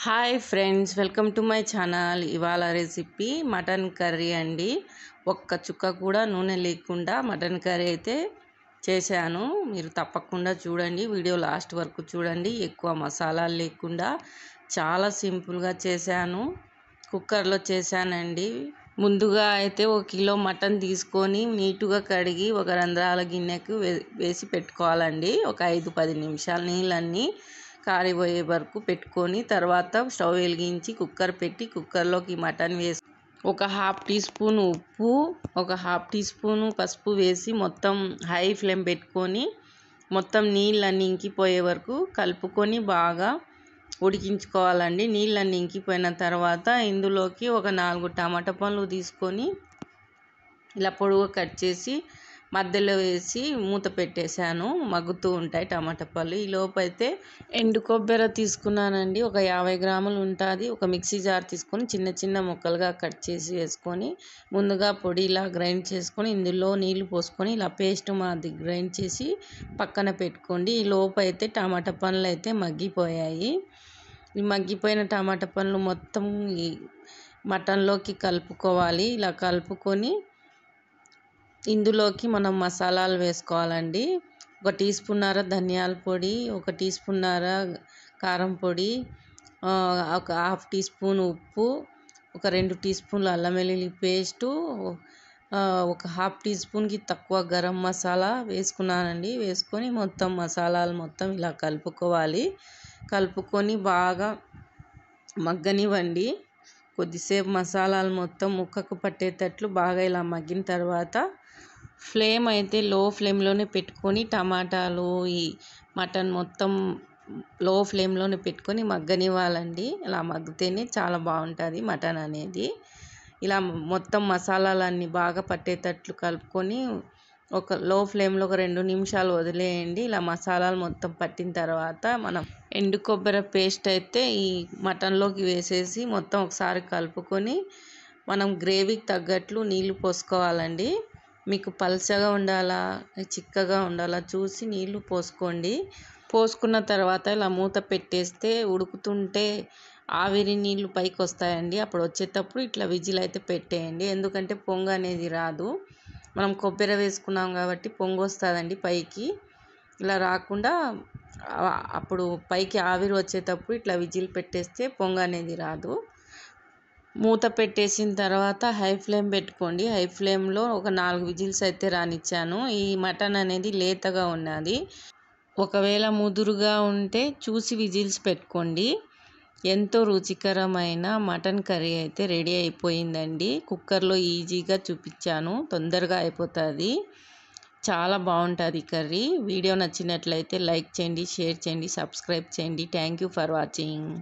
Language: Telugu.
Hi friends, welcome to my channel. ఇవాళ రెసిపీ మటన్ కర్రీ అండి. ఒక్క చుక్క కూడా నూనె లేకుండా మటన్ కర్రీ అయితే చేశాను. మీరు తప్పకుండా చూడండి, వీడియో లాస్ట్ వరకు చూడండి. ఎక్కువ మసాలాలు లేకుండా చాలా సింపుల్గా చేశాను. కుక్కర్లో చేశానండి. ముందుగా అయితే 1 కిలో మటన్ తీసుకొని నీటుగా కడిగి ఒక రంధ్రాల గిన్నెకు వేసి పెట్టుకోవాలండి. ఒక 5-10 నిమిషాలు నీళ్ళన్నీ కారిపోయే వరకు పెట్టుకొని తర్వాత స్టవ్ వెలిగించి కుక్కర్ పెట్టి కుక్కర్లోకి మటన్ వేసి ఒక 1/2 టీ స్పూన్ ఉప్పు, ఒక 1/2 టీ స్పూన్ పసుపు వేసి మొత్తం హై ఫ్లేమ్ పెట్టుకొని మొత్తం నీళ్ళన్నీ ఇంకిపోయే వరకు కలుపుకొని బాగా ఉడికించుకోవాలండి. నీళ్ళన్నీ ఇంకిపోయిన తర్వాత ఇందులోకి ఒక 4 టమాటా పండ్లు తీసుకొని ఇలా పొడవుగా కట్ చేసి మధ్యలో వేసి మూత పెట్టేశాను. మగ్గుతూ ఉంటాయి టమాటా పళ్ళు. ఈ లోపు అయితే ఎండు కొబ్బరి తీసుకున్నానండి. ఒక 50 గ్రాములు ఉంటుంది. ఒక మిక్సీ జార్ తీసుకొని చిన్న చిన్న ముక్కలుగా కట్ చేసి వేసుకొని ముందుగా పొడి ఇలా గ్రైండ్ చేసుకొని ఇందులో నీళ్లు పోసుకొని ఇలా పేస్ట్ మాది గ్రైండ్ చేసి పక్కన పెట్టుకోండి. ఈ లోపు అయితే టమాటా పండ్లు అయితే మగ్గిపోయాయి. ఈ మగ్గిపోయిన టమాటా పండ్లు మొత్తం ఈ మటన్లోకి కలుపుకోవాలి. ఇలా కలుపుకొని ఇందులోకి మనం మసాలాలు వేసుకోవాలండి. 1 టీ స్పూన్నర ధనియాల పొడి, 1 టీ స్పూన్నర కారం పొడి, ఒక 1/2 టీ స్పూన్ ఉప్పు, ఒక 2 టీ స్పూన్లు అల్లం వెల్లుల్లి పేస్టు, ఒక 1/2 టీ స్పూన్కి తక్కువ గరం మసాలా వేసుకున్నానండి. వేసుకొని మొత్తం మసాలాలు మొత్తం ఇలా కలుపుకోవాలి. కలుపుకొని బాగా మగ్గనివ్వండి. కొద్దిసేపు మసాలాలు మొత్తం ముక్కకు పట్టేటట్లు బాగా ఇలా మగ్గిన తర్వాత ఫ్లేమ్ అయితే లో ఫ్లేమ్లోనే పెట్టుకొని టమాటాలు ఈ మటన్ మొత్తం లో ఫ్లేమ్లోనే పెట్టుకొని మగ్గనివ్వాలండి. ఇలా మగ్గితేనే చాలా బాగుంటుంది మటన్ అనేది. ఇలా మొత్తం మసాలాలన్నీ బాగా పట్టేటట్లు కలుపుకొని ఒక లో ఫ్లేమ్లో ఒక 2 నిమిషాలు వదిలేయండి. ఇలా మసాలాలు మొత్తం పట్టిన తర్వాత మనం ఎండు కొబ్బరి పేస్ట్ అయితే ఈ మటన్లోకి వేసేసి మొత్తం ఒకసారి కలుపుకొని మనం గ్రేవీకి తగ్గట్లు నీళ్లు పోసుకోవాలండి. మీకు పల్చగా ఉండాలా చిక్కగా ఉండాలా చూసి నీళ్లు పోసుకోండి. పోసుకున్న తర్వాత ఇలా మూత పెట్టేస్తే ఉడుకుతుంటే ఆవిరి నీళ్లు పైకి వస్తాయండి. అప్పుడు వచ్చేటప్పుడు ఇట్లా విజిల్ అయితే పెట్టేయండి. ఎందుకంటే పొంగు అనేది రాదు. మనం కొబ్బరి వేసుకున్నాం కాబట్టి పొంగు వస్తుందండి పైకి. ఇలా రాకుండా అప్పుడు పైకి ఆవిరి వచ్చేటప్పుడు ఇట్లా విజిల్ పెట్టేస్తే పొంగు అనేది రాదు. మూత పెట్టేసిన తర్వాత హై ఫ్లేమ్ పెట్టుకోండి. హై ఫ్లేమ్లో ఒక 4 విజిల్స్ అయితే రానిచ్చాను. ఈ మటన్ అనేది లేతగా ఉన్నది. ఒకవేళ ముదురుగా ఉంటే చూసి విజిల్స్ పెట్టుకోండి. ఎంతో రుచికరమైన మటన్ కర్రీ అయితే రెడీ అయిపోయిందండి. కుక్కర్లో ఈజీగా చూపించాను, తొందరగా అయిపోతుంది. చాలా బాగుంటుంది కర్రీ. వీడియో నచ్చినట్లయితే లైక్ చేయండి, షేర్ చేయండి, సబ్స్క్రైబ్ చేయండి. Thank you for watching.